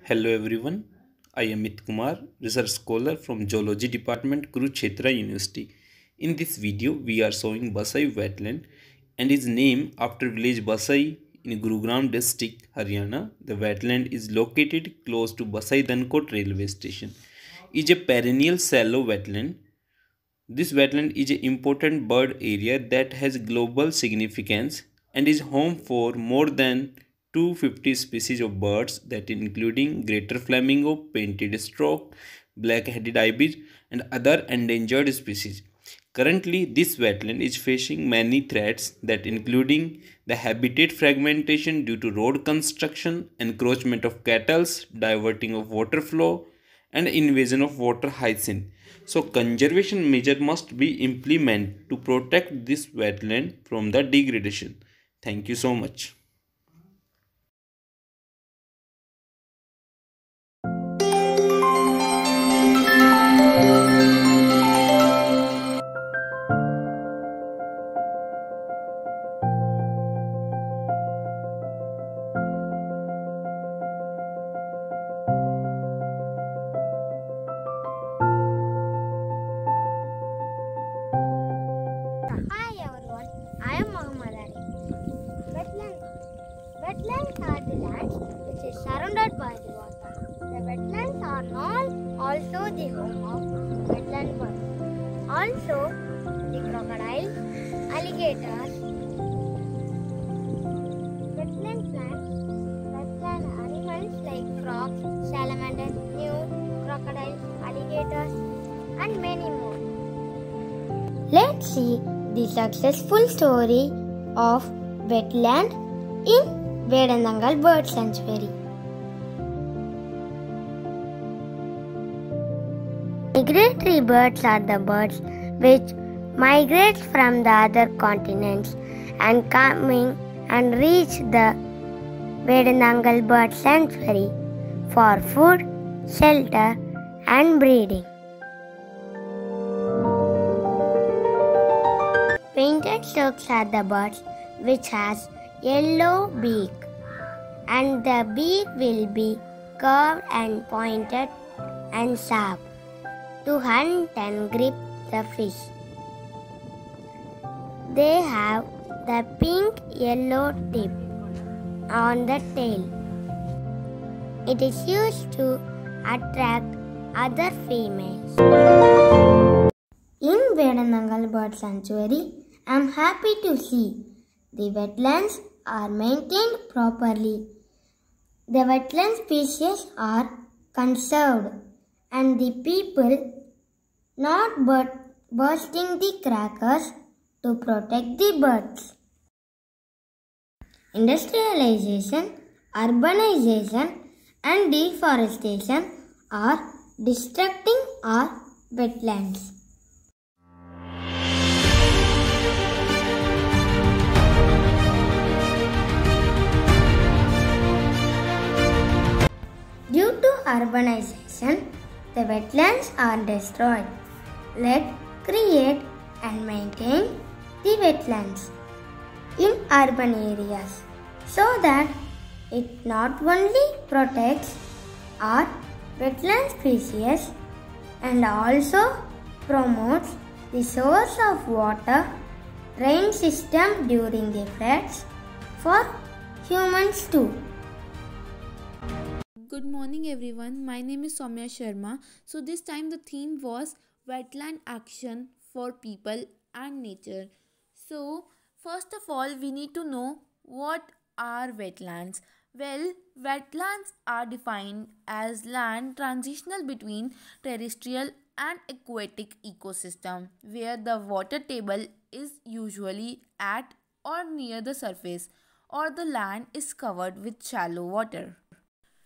Hello everyone, I am Amit Kumar, research scholar from Geology Department, Kurukshetra University. In this video, we are showing Basai Wetland and is named after village Basai in Gurugram district, Haryana. The wetland is located close to Basai Dhankot railway station. It is a perennial shallow wetland. This wetland is an important bird area that has global significance and is home for more than 250 species of birds that including greater flamingo, painted stork, black-headed ibis and other endangered species. Currently, this wetland is facing many threats that including the habitat fragmentation due to road construction, encroachment of cattle, diverting of water flow, and invasion of water hyacinth. So conservation measure must be implemented to protect this wetland from the degradation. Thank you so much. Hi everyone, I am Muhammad Ali. Wetlands are the lands which is surrounded by the water. The wetlands are known also the home of wetland birds. Also the crocodiles, alligators, wetland plants, wetland animals like frogs, salamanders, newt, crocodiles, alligators and many more. Let's see the successful story of wetland in Vedanangal Bird Sanctuary. Migratory birds are the birds which migrate from the other continents and coming and reach the Vedanangal Bird Sanctuary for food, shelter and breeding. Painted storks are the birds which has yellow beak and the beak will be curved and pointed and sharp to hunt and grip the fish. They have the pink-yellow tip on the tail. It is used to attract other females. In Vedanangal Bird Sanctuary, I am happy to see the wetlands are maintained properly. The wetland species are conserved and the people not bursting the crackers to protect the birds. Industrialization, urbanization and deforestation are destructing our wetlands. Due to urbanization, the wetlands are destroyed. Let's create and maintain the wetlands in urban areas so that it not only protects our wetland species and also promotes the source of water, rain system during the floods for humans too. Good morning everyone, my name is Soumya Sharma. So this time the theme was wetland action for people and nature. So first of all we need to know what are wetlands. Well, wetlands are defined as land transitional between terrestrial and aquatic ecosystem where the water table is usually at or near the surface or the land is covered with shallow water.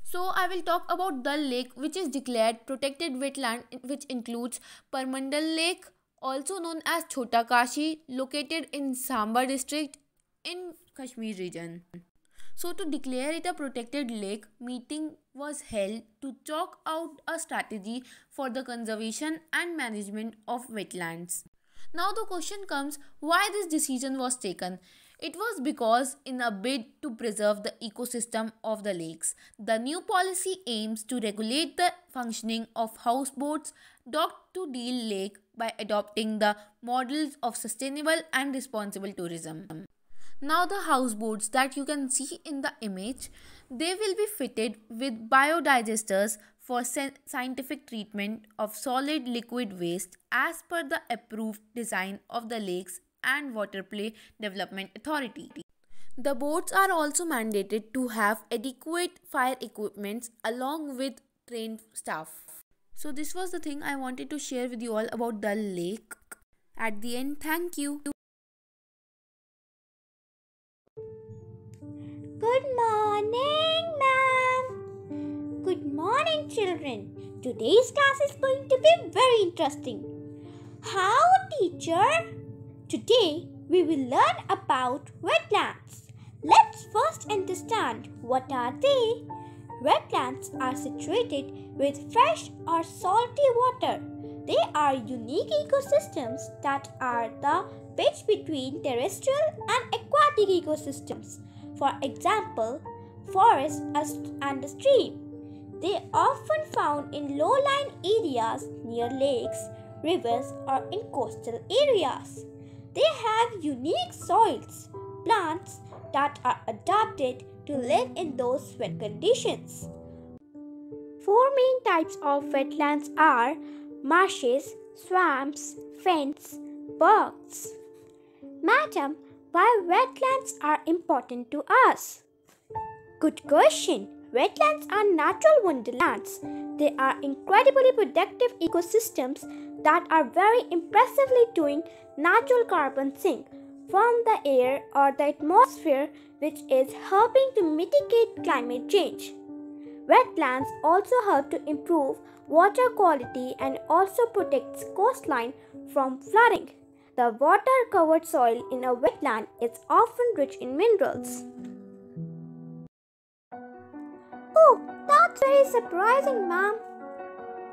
So I will talk about Dal Lake, which is declared protected wetland, which includes Parmandal Lake, also known as Chota Kashi, located in Samba district in Kashmir region. So to declare it a protected lake, meeting was held to chalk out a strategy for the conservation and management of wetlands. Now the question comes, why this decision was taken? It was because, in a bid to preserve the ecosystem of the lakes, the new policy aims to regulate the functioning of houseboats docked to Deal Lake by adopting the models of sustainable and responsible tourism. Now the houseboats that you can see in the image, they will be fitted with biodigesters for scientific treatment of solid liquid waste as per the approved design of the Lakes and Waterplay Development Authority. The boats are also mandated to have adequate fire equipments along with trained staff. So this was the thing I wanted to share with you all about the lake. At the end, thank you. Good morning, ma'am. Good morning, children. Today's class is going to be very interesting. How, teacher? Today, we will learn about wetlands. Let's first understand what are they. Wetlands are situated with fresh or salty water. They are unique ecosystems that are the bridge between terrestrial and aquatic ecosystems. For example, forests and a stream. They are often found in low-lying areas near lakes, rivers, or in coastal areas. They have unique soils, plants that are adapted to live in those wet conditions. Four main types of wetlands are marshes, swamps, fens, bogs. Madam, why wetlands are important to us? Good question. Wetlands are natural wonderlands. They are incredibly productive ecosystems that are very impressively doing natural carbon sink from the air or the atmosphere, which is helping to mitigate climate change. Wetlands also help to improve water quality and also protects coastline from flooding. The water-covered soil in a wetland is often rich in minerals. Oh, that's very surprising, ma'am.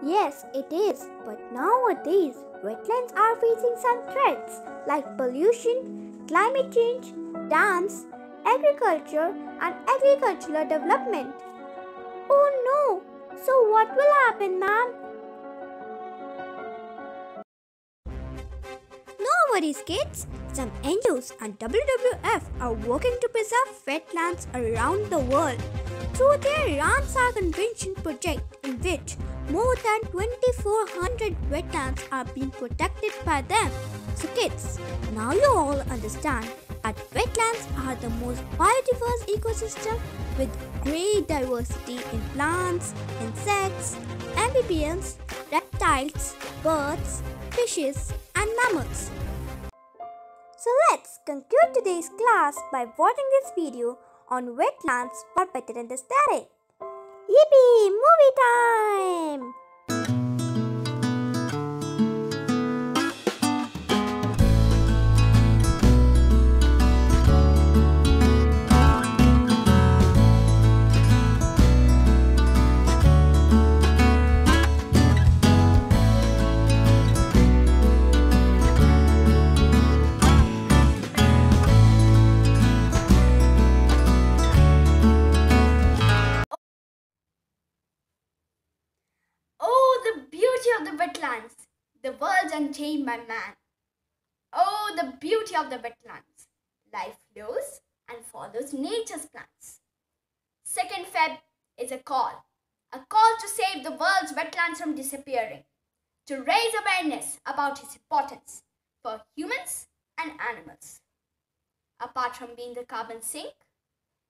Yes, it is. But nowadays, wetlands are facing some threats like pollution, climate change, dams, agriculture, and agricultural development. Oh no! So what will happen, ma'am? No worries, kids. Some NGOs and WWF are working to preserve wetlands around the world through their Ramsar Convention project, in which more than 2,400 wetlands are being protected by them. So kids, now you all understand that wetlands are the most biodiverse ecosystem with great diversity in plants, insects, amphibians, reptiles, birds, fishes, and mammals. So let's conclude today's class by watching this video on wetlands for better understanding. Yippee! Movie time! Wetlands, the world untamed by man. Oh, the beauty of the wetlands. Life flows and follows nature's plans. 2nd Feb is a call to save the world's wetlands from disappearing, to raise awareness about its importance for humans and animals. Apart from being a carbon sink,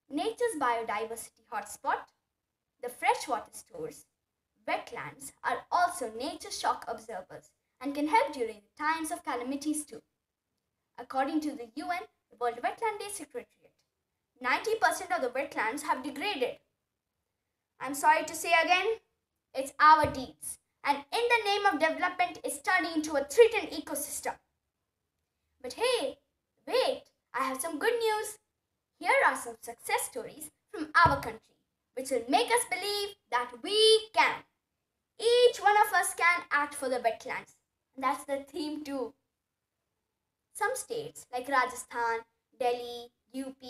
nature's biodiversity hotspot, the freshwater stores, wetlands are also nature shock observers and can help during the times of calamities too. According to the UN World Wetland Day Secretariat, 90% of the wetlands have degraded. I'm sorry to say again, it's our deeds, and in the name of development is turning into a threatened ecosystem. But hey, wait, I have some good news. Here are some success stories from our country, which will make us believe that we can. Each one of us can act for the wetlands. And that's the theme too. Some states like Rajasthan, Delhi, UP,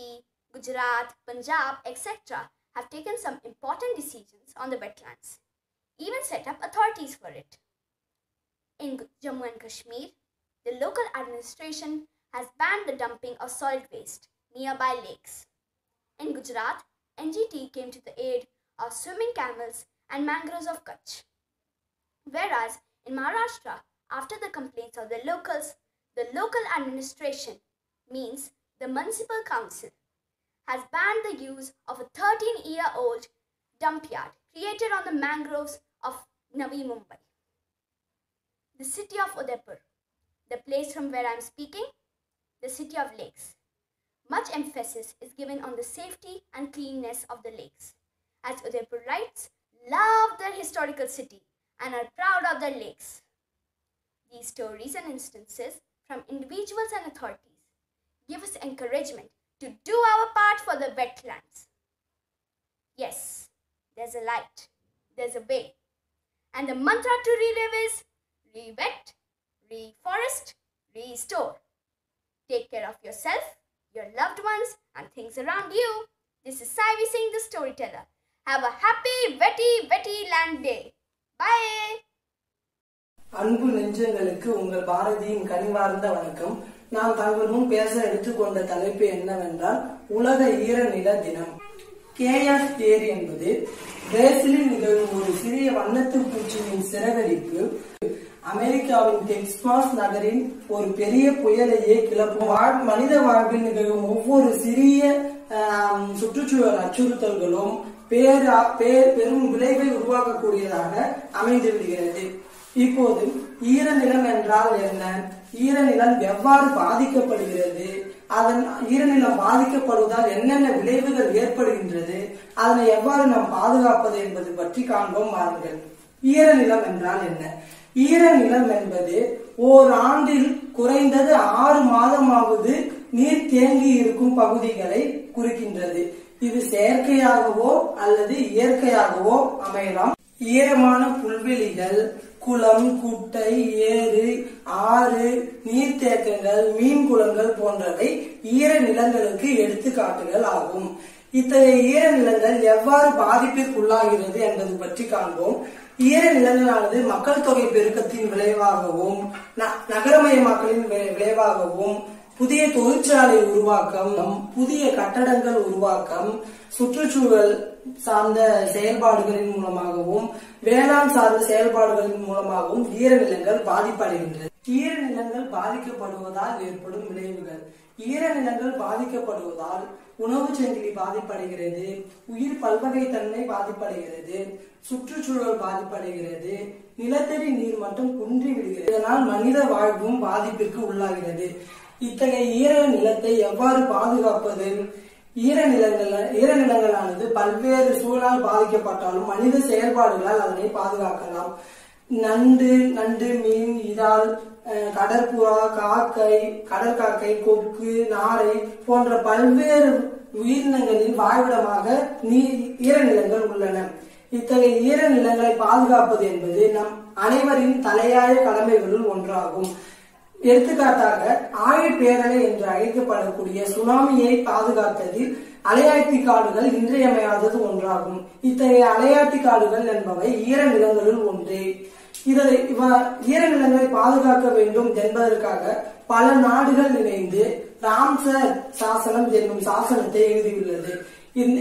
Gujarat, Punjab, etc. have taken some important decisions on the wetlands, even set up authorities for it. In Jammu and Kashmir, the local administration has banned the dumping of solid waste nearby lakes. In Gujarat, NGT came to the aid of swimming camels and mangroves of Kutch. Whereas in Maharashtra, after the complaints of the locals, the local administration, means the municipal council, has banned the use of a 13-year-old dump yard created on the mangroves of Navi Mumbai. The city of Udaipur, the place from where I am speaking, the city of lakes. Much emphasis is given on the safety and cleanness of the lakes, as Udaipurites love their historical city and are proud of their lakes. These stories and instances from individuals and authorities give us encouragement to do our part for the wetlands. Yes, there's a light, there's a way, and the mantra to relive is re-wet, reforest, restore. Take care of yourself, your loved ones, and things around you. This is Saivi Singh, the storyteller. Have a happy, wetty land day. Bye. அன்பு நெஞ்சங்களுக்கு உங்கள் பாரதியின் கனிவார்ந்த வணக்கம். நான் தங்கள் முன் பேச எடுத்துக்கொண்ட தலைப்பு என்னவென்றால் உலக ஈரநில தினம். கேஎஃப் தேர் என்பது பிரேசிலில் நிகழும் ஒரு சிறிய வண்ணத்து பூச்சியின் சிறகடிப்பு அமெரிக்காவின் டெக்சாஸ் நகரின் ஒரு பெரிய புயலையே கிளப்பும். மனித வாழ்வில் நிகழும் ஒவ்வொரு சிறிய சுற்றுச்சூழல் அச்சுறுத்தல்களும் பெரும் விளைவை உருவாக்கக்கூடியதாக அமைந்து விடுகிறது. இப்போது ஈரநிலம் என்றால் என்ன, ஈரநிலம் எவ்வாறு பாதிக்கப்படுகிறது, அதன் ஈரநிலம் பாதிக்கப்படுவதால் என்னென்ன விளைவுகள் ஏற்படுகின்றது, அதனை எவ்வாறு நாம் பாதுகாப்பது என்பது பற்றி காண்போம் வாருங்கள். ஈரநிலம் என்றால் என்ன? ஈரநிலம் என்பது ஓர் ஆண்டில் குறைந்தது 6 மாதமாவது நீர் தேங்கி இருக்கும் பகுதிகளை குறிக்கின்றது. இது செயற்கையாகவோ அல்லது இயற்கையாகவோ அமையலாம். ஈரமான புல்வெளிகள், குளம், குட்டை, ஏறு, ஆறு, நீர்த்தேக்கங்கள், மீன் குளங்கள் போன்றவை ஈர நிலங்களுக்கு எடுத்துக்காட்டுகள் ஆகும். இத்தகைய ஈர நிலங்கள் எவ்வாறு பாதிப்பிற்குள்ளாகிறது என்பது பற்றி காண்போம். ஈர நிலங்களானது மக்கள் தொகை பெருக்கத்தின் விளைவாகவும் நகரமயமாக்கலின் விளைவாகவும் புதிய தொழிற்சாலை உருவாக்கம், புதிய கட்டடங்கள் உருவாக்கம், சுற்றுச்சூழல் சார்ந்த செயல்பாடுகளின் மூலமாகவும் வேளாண் சார்ந்த செயல்பாடுகளின் மூலமாகவும் ஈரநிலங்கள் பாதிப்படைகின்றது. ஈரநிலங்கள் பாதிக்கப்படுவதால் ஏற்படும் விளைவுகள். ஈரநிலங்கள் பாதிக்கப்படுவதால் உணவு சங்கிலி பாதிப்படைகிறது, உயிர் பல்வகைத்தன்மை பாதிப்படைகிறது, சுற்றுச்சூழல் பாதிப்படைகிறது, நிலத்தடி நீர் மட்டம் குன்றி விடுகிறது. இதனால் மனித வாழ்வும் பாதிப்பிற்கு உள்ளாகிறது. இத்தகைய ஈர நிலத்தை எவ்வாறு பாதுகாப்பது? ஈரநிலங்களானது பல்வேறு சூழலால் பாதிக்கப்பட்டாலும் மனித செயல்பாடுகளால் அதனை பாதுகாக்கலாம். நண்டு, மீன், இறால், கடற்புறா, காக்கை, கடற்காக்கை, கொக்கு, நாரை போன்ற பல்வேறு உயிரினங்களின் வாழ்விடமாக ஈரநிலங்கள் உள்ளன. இத்தகைய ஈரநிலங்களை பாதுகாப்பது என்பது நம் அனைவரின் தலையாய கடமைகளுள் ஒன்றாகும். எடுத்துக்காட்டாக ஆழிப்பேரலை என்று அழைக்கப்படக்கூடிய சுனாமியை பாதுகாத்ததில் அலையாத்தி காடுகள் இன்றியமையாதது ஒன்றாகும். இத்தகைய அலையாத்தி காடுகள் என்பவை ஈரநிலங்களுள் ஒன்றே. ஈரநிலங்களை பாதுகாக்க வேண்டும் என்பதற்காக பல நாடுகள் இணைந்து ராம்சர் சாசனம் என்னும் சாசனத்தை எழுதியுள்ளது.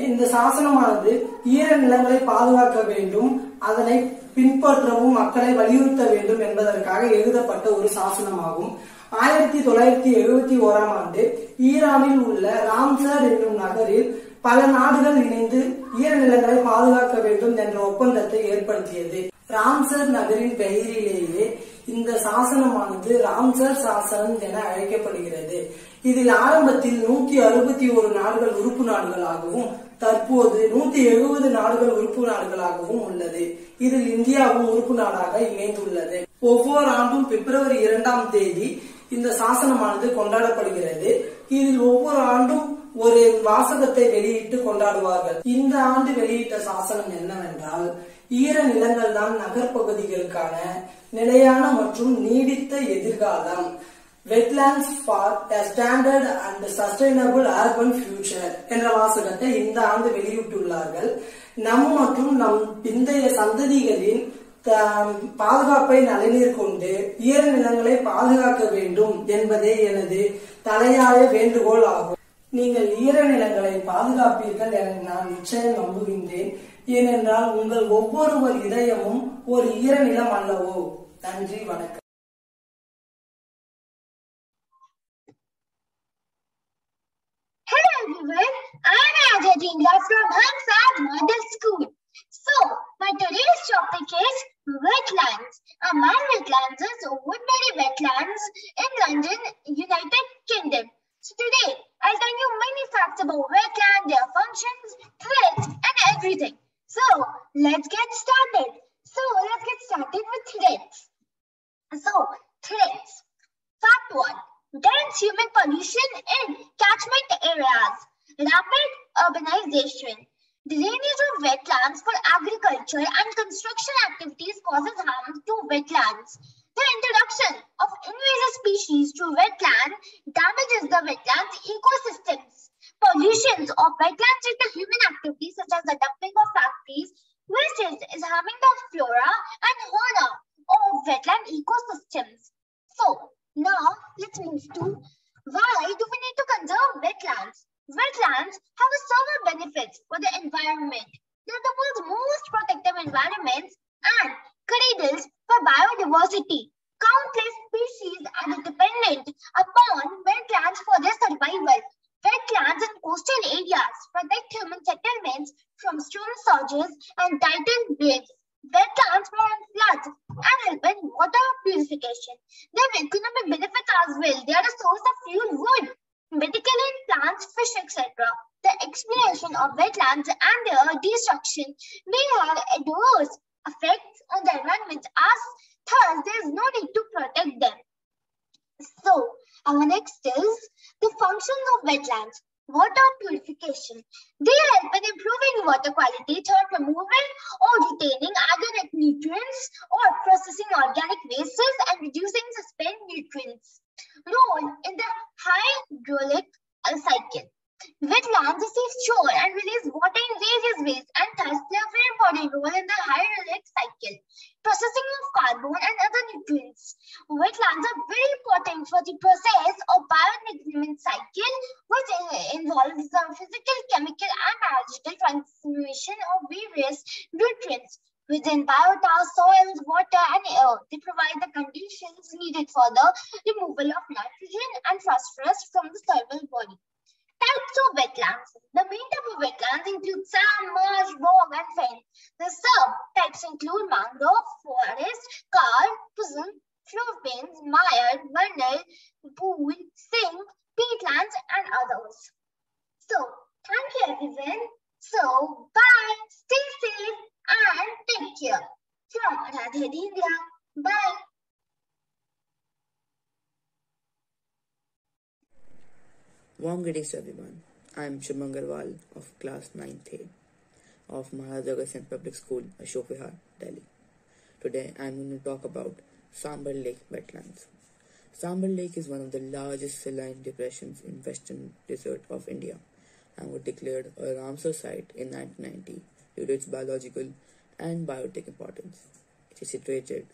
இந்த சாசனமானது ஈரநிலங்களை பாதுகாக்க வேண்டும், அதனை பின்பற்றவும் மக்களை வலியுறுத்த வேண்டும் என்பதற்காக எழுதப்பட்ட ஒரு சாசனமாகும். 1971ஆம் ஆண்டு ஈரானில் உள்ள ராம்சர் என்னும் நகரில் பல நாடுகள் இணைந்து ஈரநிலங்களை பாதுகாக்க வேண்டும் என்ற ஒப்பந்தத்தை ஏற்படுத்தியது. ராம்சர் நகரின் பெயரிலேயே இந்த சாசனமானது ராம்சர் சாசனம் என அழைக்கப்படுகிறது. இதில் ஆரம்பத்தில் 161 நாடுகள் உறுப்பு நாடுகளாகவும் தற்போது 170 நாடுகள் உறுப்பு நாடுகளாகவும் உள்ளது. இதில் இந்தியாவும் உறுப்பு நாடாக இணைந்துள்ளது. ஒவ்வொரு ஆண்டும் பிப்ரவரி 2ஆம் தேதி இந்த சாசனமானது கொண்டாடப்படுகிறது. இதில் ஒவ்வொரு ஆண்டும் ஒரு வாசகத்தை வெளியிட்டு கொண்டாடுவார்கள். இந்த ஆண்டு வெளியிட்ட சாசனம் என்னவென்றால், ஈர நிலங்கள் தான் நகர்ப்பகுதிகளுக்கான நிலையான மற்றும் நீடித்த எதிர்காலம். wetlands for a standard and sustainable urban future என்ற வாசகத்தை இந்த ஆண்டு வெளியிட்டுள்ளார்கள். நம் மற்றும் நம் பிந்தைய சந்ததிகளின் பாதுகாப்பை நலனில் கொண்டு ஈரநிலங்களை பாதுகாக்க வேண்டும் என்பதே எனது தலையாய வேண்டுகோள் ஆகும். நீங்கள் ஈரநிலங்களை பாதுகாப்பீர்கள் என நான் நிச்சயம் நம்புகின்றேன். ஏனென்றால் உங்கள் ஒவ்வொருவர் இதயமும் ஒரு ஈரநிலம் அல்லவோ. நன்றி, வணக்கம். Hello everyone, I am Ajadinda from Hamsad Model School. So, my today's topic is wetlands. Among wetlands is Woodbury Wetlands in London, United Kingdom. So today, I'll tell you many facts about wetland, their functions, threats, and everything. So, let's get started. With threats. Threats. Fact 1. Dense human pollution in catchment areas. Rapid urbanization. Drainage of wetlands for agriculture and construction activities causes harm to wetlands. The introduction of invasive species to wetland damages the wetlands ecosystems. Pollutions of wetlands due to human activities such as the dumping of factories, wastage is harming the flora and fauna of wetland ecosystems. So, now let's move to why do we need to conserve wetlands? Wetlands have several benefits for the environment. They are the world's most protective environments and cradles for biodiversity. Countless species are dependent upon wetlands for their survival. Wetlands in coastal areas protect human settlements from storm surges and tidal waves. Wetlands prevent floods and help in water purification. They have economic benefits as well. They are a source of fuel wood, medical in plants, fish, etc. The exploitation of wetlands and their destruction may have adverse effects on the environment, as thus there is no need to protect them. So, our next is the functions of wetlands. Water purification. They help in improving water quality through removing or retaining organic nutrients or processing organic wastes and reducing suspended nutrients. Role in the hydraulic cycle. Wetlands receive, store and release water in various ways and thus play a very important role in the hydraulic cycle. Processing of carbon and other nutrients. Wetlands are very important for the process of biodevelopment cycle, which involves the physical, chemical, and biological transformation of various nutrients within biota, soils, water, and air. They provide the conditions needed for the removal of nitrogen and phosphorus from the soil body. Types of wetlands. The main type of wetlands include sand, marsh, bog, and fen. The sub-types include mangrove, forest, carr, prism, floodplains, mire, vernal, pool, sink, peatlands, and others. So, thank you everyone. So, bye, stay safe, and take care. From Radhe India. Bye. Warm greetings to everyone. I am Shubham Agarwal of class 9th A of Maharaj Agastyan Public School, Ashok Vihar, Delhi. Today I am going to talk about Sambar Lake wetlands. Sambar Lake is one of the largest saline depressions in western desert of India and was declared a Ramsar site in 1990 due to its biological and biotic importance. It is situated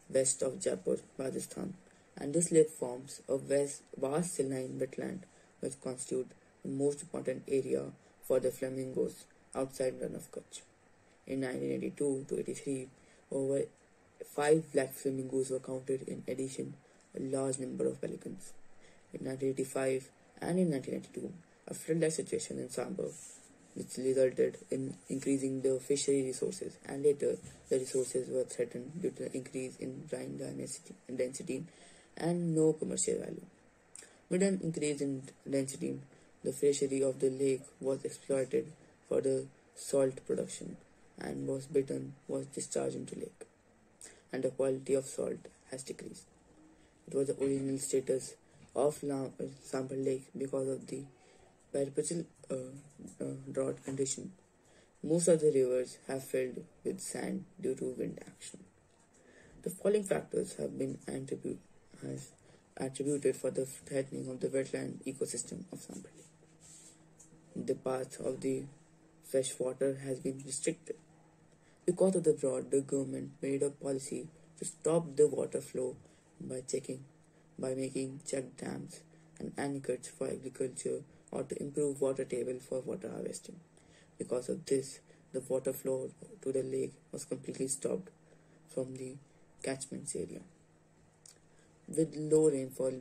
west of Jaipur, Rajasthan, and this lake forms a vast saline wetland which constitute the most important area for the flamingos outside Run of Kutch. In 1982 to 83, over 5 black flamingos were counted, in addition a large number of pelicans. In 1985 and in 1992, a flood-like situation in Sambar, which resulted in increasing the fishery resources, and later the resources were threatened due to the increase in brine density and no commercial value. With an increase in density, the fishery of the lake was exploited for the salt production and was discharged into lake, and the quality of salt has decreased. It was the original status of Sambar Lake because of the perpetual drought condition. Most of the rivers have filled with sand due to wind action. The following factors have been attributed as attributed for the threatening of the wetland ecosystem of Sambali. The path of the fresh water has been restricted. Because of the drought, the government made a policy to stop the water flow by making check dams and aqueducts for agriculture or to improve water table for water harvesting. Because of this, the water flow to the lake was completely stopped from the catchment area. With low rainfall,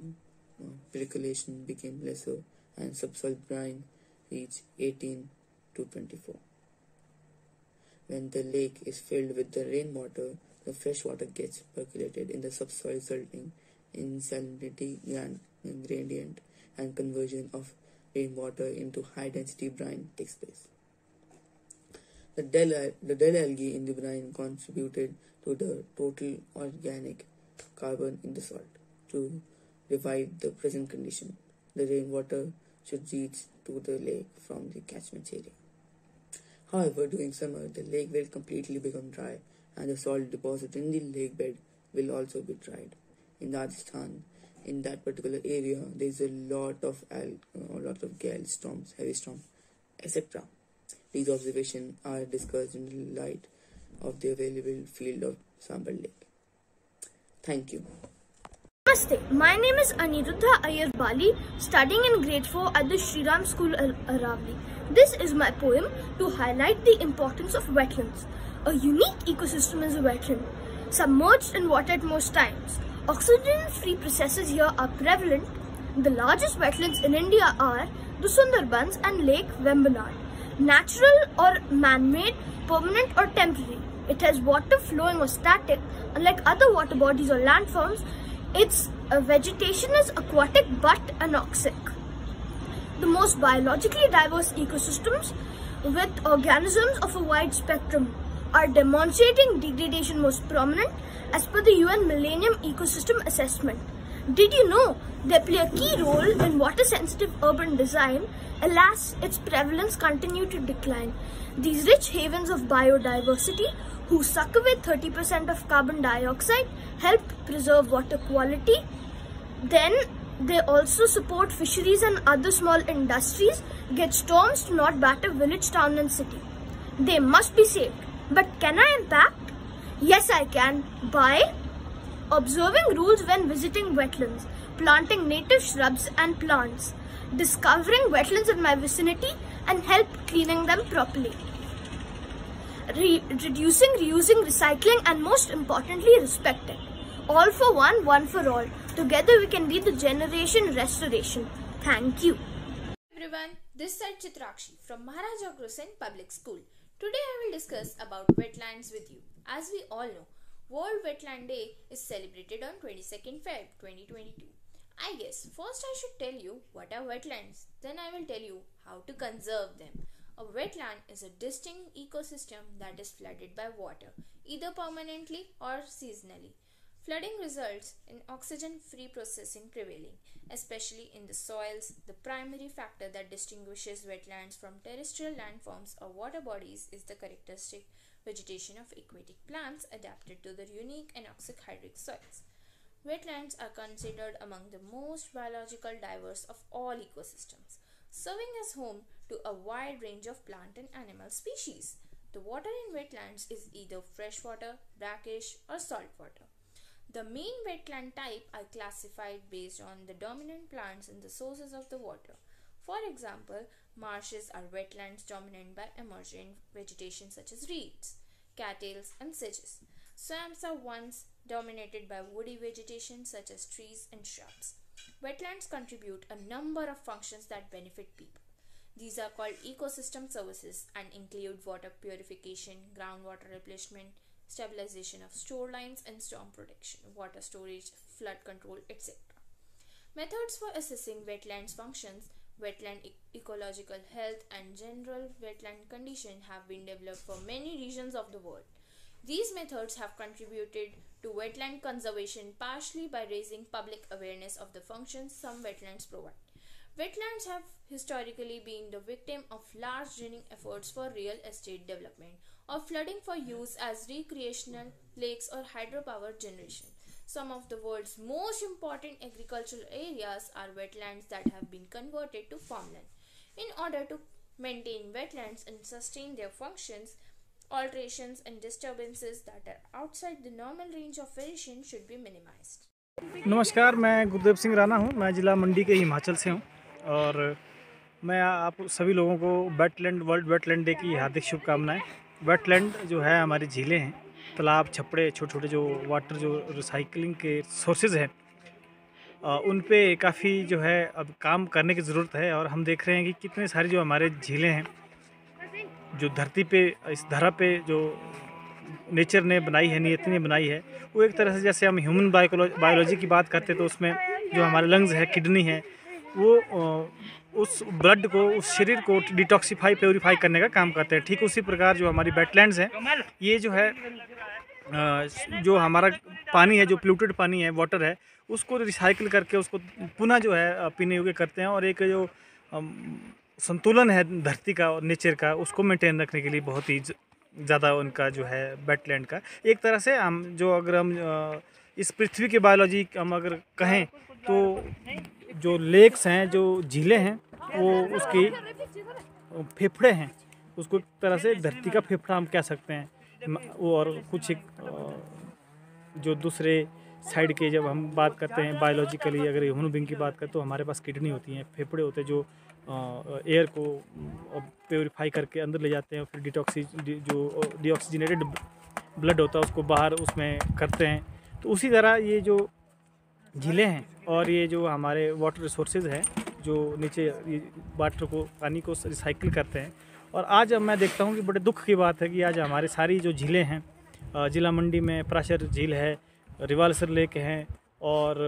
percolation became lesser and subsoil brine reached 18 to 24. When the lake is filled with the rainwater, the fresh water gets percolated in the subsoil, resulting in salinity gradient and conversion of rainwater into high-density brine takes place. The dead algae in the brine contributed to the total organic carbon in the salt. To revive the present condition, the rainwater should reach to the lake from the catchment area. However, during summer, the lake will completely become dry and the salt deposit in the lake bed will also be dried. In Rajasthan, in that particular area, there is a lot of gale storms, heavy storms, etc. These observations are discussed in the light of the available field of Sambal Lake. Thank you. Namaste, my name is Aniruddha Iyer Bali, studying in grade 4 at the Shriram School, Aravali. This is my poem to highlight the importance of wetlands. A unique ecosystem is a wetland, submerged in water at most times. Oxygen-free processes here are prevalent. The largest wetlands in India are the Sundarbans and Lake Vembanad. Natural or man-made, permanent or temporary. It has water flowing or static. Unlike other water bodies or landforms, its vegetation is aquatic but anoxic. The most biologically diverse ecosystems with organisms of a wide spectrum are demonstrating degradation most prominent as per the UN Millennium Ecosystem Assessment. Did you know they play a key role in water-sensitive urban design? Alas, its prevalence continues to decline. These rich havens of biodiversity, who suck away 30% of carbon dioxide, help preserve water quality. Then they also support fisheries and other small industries, get storms to not batter village, town and city. They must be saved. But can I impact? Yes, I can, by observing rules when visiting wetlands, planting native shrubs and plants, discovering wetlands in my vicinity and help cleaning them properly. Reducing, reusing, recycling and most importantly respecting. All for one, one for all. Together we can be the generation restoration. Thank you. Everyone, this side Chitrakshi from Maharaja Agrawal Public School. Today I will discuss about wetlands with you. As we all know, World Wetland Day is celebrated on 22nd Feb 2022. I guess first I should tell you what are wetlands, then I will tell you how to conserve them. A wetland is a distinct ecosystem that is flooded by water, either permanently or seasonally. Flooding results in oxygen-free processing prevailing, especially in the soils. The primary factor that distinguishes wetlands from terrestrial landforms or water bodies is the characteristic vegetation of aquatic plants adapted to the unique anoxic hydric soils. Wetlands are considered among the most biological diverse of all ecosystems, serving as home to a wide range of plant and animal species. The water in wetlands is either freshwater, brackish, or saltwater. The main wetland type are classified based on the dominant plants in the sources of the water. For example, marshes are wetlands dominated by emergent vegetation such as reeds, cattails, and sedges. Swamps are ones dominated by woody vegetation such as trees and shrubs. Wetlands contribute a number of functions that benefit people. These are called ecosystem services and include water purification, groundwater replenishment, stabilization of shorelines and storm protection, water storage, flood control, etc. Methods for assessing wetlands functions, wetland ecological health and general wetland condition have been developed for many regions of the world. These methods have contributed to wetland conservation partially by raising public awareness of the functions some wetlands provide. Wetlands have historically been the victim of large draining efforts for real estate development or flooding for use as recreational lakes or hydropower generation. Some of the world's most important agricultural areas are wetlands that have been converted to farmland. In order to maintain wetlands and sustain their functions, alterations and disturbances that are outside the normal range of variation should be minimized. नमस्कार, मैं गुरुदेव सिंह राणा हूँ। मैं ज़िला मंडी के हिमाचल से हूँ और मैं आप सभी लोगों को वेटलैंड वर्ल्ड वेटलैंड डे की हार्दिक शुभकामनाएं। वेटलैंड जो है हमारी झीलें हैं, तालाब, छपड़े, छोटे छोटे जो वाटर जो रिसाइकलिंग के सोर्सेज हैं, उन पे काफ़ी जो है अब काम करने की ज़रूरत है। और हम देख रहे हैं कि कितने सारी जो हमारे झीलें हैं जो धरती पे, इस धरा पे जो नेचर ने बनाई है, नियति ने बनाई है, वो एक तरह से जैसे हम ह्यूमन बायोलॉजी की बात करते हैं तो उसमें जो हमारे लंग्स है, किडनी है, वो उस ब्लड को, उस शरीर को डिटॉक्सीफाई, प्योरीफाई करने का काम करते हैं। ठीक उसी प्रकार जो हमारी वेटलैंड्स हैं, ये जो है जो हमारा पानी है, जो पोल्यूटेड पानी है, वाटर है, उसको रिसाइकिल करके उसको पुनः जो है पीने योग्य करते हैं। और एक जो संतुलन है धरती का और नेचर का, उसको मेंटेन रखने के लिए बहुत ही ज़्यादा उनका जो है वेटलैंड का एक तरह से हम जो अगर हम इस पृथ्वी की बायोलॉजी हम अगर कहें तो जो लेक्स हैं, जो झीलें हैं, वो उसकी फेफड़े हैं, उसको एक तरह से धरती का फेफड़ा हम कह सकते हैं। और कुछ एक जो दूसरे साइड के जब हम बात करते हैं बायोलॉजिकली, अगर ह्यूमन बीइंग की बात करें तो हमारे पास किडनी होती हैं, फेफड़े होते हैं जो एयर को प्योरीफाई करके अंदर ले जाते हैं, फिर डीऑक्सीजनेटेड ब्लड होता है उसको बाहर उसमें करते हैं। तो उसी तरह ये जो झीलें हैं और ये जो हमारे वाटर रिसोर्सेज हैं जो नीचे वाटर को, पानी को रिसाइकिल करते हैं। और आज अब मैं देखता हूँ कि बड़े दुख की बात है कि आज हमारी सारी जो झीलें हैं, जिला मंडी में प्राशर झील है, रिवालसर लेक हैं और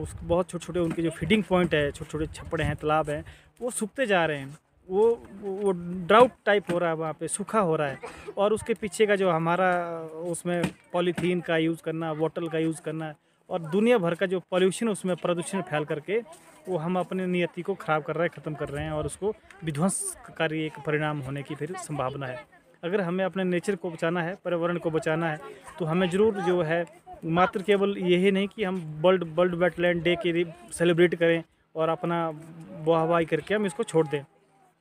उस बहुत छोटे छोटे उनके जो फीडिंग पॉइंट है, छोटे छोटे छपड़े हैं, तालाब हैं, वो सूखते जा रहे हैं। वो ड्राउट टाइप हो रहा है, वहाँ पे सूखा हो रहा है। और उसके पीछे का जो हमारा उसमें पॉलीथीन का यूज़ करना, बॉटल का यूज़ करना और दुनिया भर का जो पॉल्यूशन, उसमें प्रदूषण फैल करके वो हम अपने नियति को ख़राब कर रहे हैं, ख़त्म कर रहे हैं और उसको विध्वंसकारी एक परिणाम होने की फिर संभावना है। अगर हमें अपने नेचर को बचाना है, पर्यावरण को बचाना है, तो हमें ज़रूर जो है मात्र केवल यही नहीं कि हम वर्ल्ड वेटलैंड डे के सेलिब्रेट करें और अपना वाहवाही करके हम इसको छोड़ दें।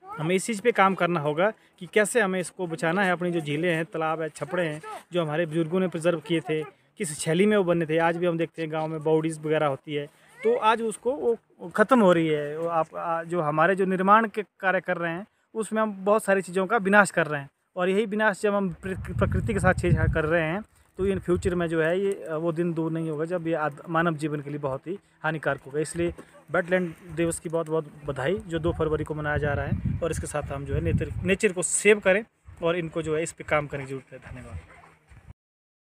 हमें इस चीज़ पे काम करना होगा कि कैसे हमें इसको बचाना है। अपनी जो झीलें हैं, तालाब है, छपड़े हैं, जो हमारे बुजुर्गों ने प्रिजर्व किए थे, किस शैली में वो बने थे, आज भी हम देखते हैं गांव में बाउडीज़ वगैरह होती है, तो आज उसको वो ख़त्म हो रही है। वो आप जो हमारे जो निर्माण के कार्य कर रहे हैं उसमें हम बहुत सारी चीज़ों का विनाश कर रहे हैं। और यही विनाश जब हम प्रकृति के साथ छेड़छाड़ कर रहे हैं तो इन फ्यूचर में जो है ये वो दिन दूर नहीं होगा जब ये मानव जीवन के लिए बहुत ही हानिकारक होगा। इसलिए वेटलैंड दिवस की बहुत बहुत बधाई जो 2 फरवरी को मनाया जा रहा है। और इसके साथ हम जो है नेचर को सेव करें और इनको जो है इस पर काम करने की जरूरत है। धन्यवाद।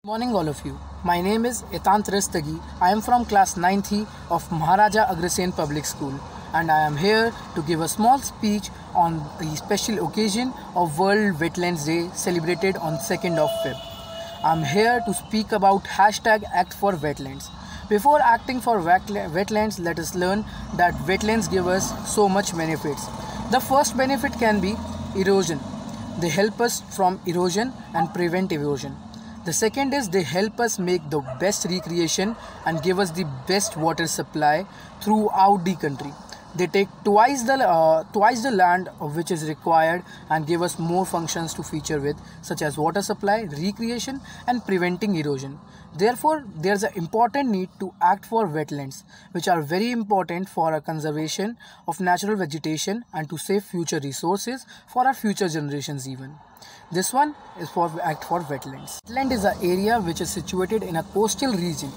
Good morning all of you. My name is Shrestha. I am from class 9th of Maharaja Agrasen Public School and I am here to give a small speech on the special occasion of World Wetlands Day celebrated on 2nd of Feb. I am here to speak about #ActForWetlands. Before acting for wetlands, let us learn that wetlands give us so much benefits. The first benefit can be erosion. They help us from erosion and prevent erosion. The second is they help us make the best recreation and give us the best water supply throughout the country. They take twice the land which is required and give us more functions to feature with, such as water supply, recreation and preventing erosion. Therefore, there is an important need to act for wetlands, which are very important for our conservation of natural vegetation and to save future resources for our future generations even. This one is for Act for Wetlands. Wetland is an area which is situated in a coastal region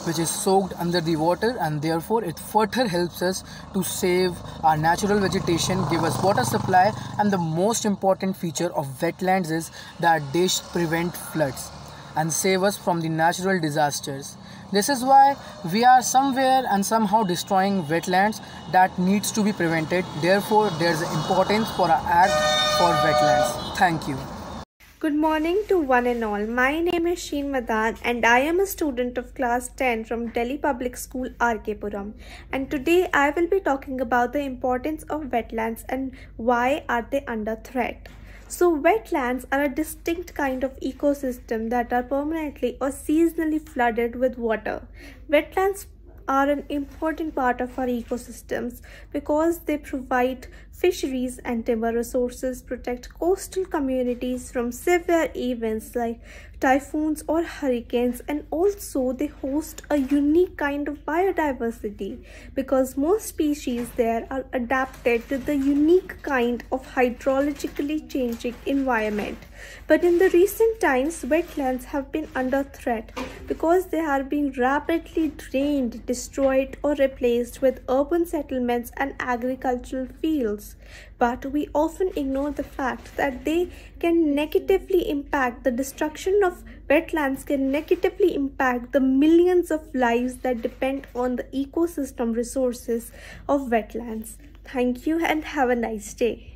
which is soaked under the water, and therefore it further helps us to save our natural vegetation, give us water supply, and the most important feature of wetlands is that they prevent floods and save us from the natural disasters. This is why we are somewhere and somehow destroying wetlands that needs to be prevented. Therefore, there is importance for an act for wetlands. Thank you. Good morning to one and all. My name is Sheen Madan and I am a student of class 10 from Delhi Public School RK Puram. And today I will be talking about the importance of wetlands and why are they under threat. So wetlands are a distinct kind of ecosystem that are permanently or seasonally flooded with water. Wetlands are an important part of our ecosystems because they provide fisheries and timber resources, protect coastal communities from severe events like typhoons or hurricanes, and also they host a unique kind of biodiversity because most species there are adapted to the unique kind of hydrologically changing environment. But in the recent times, wetlands have been under threat because they are being rapidly drained, destroyed, or replaced with urban settlements and agricultural fields. But we often ignore the fact that they can negatively impact the destruction of wetlands can negatively impact the millions of lives that depend on the ecosystem resources of wetlands. Thank you and have a nice day.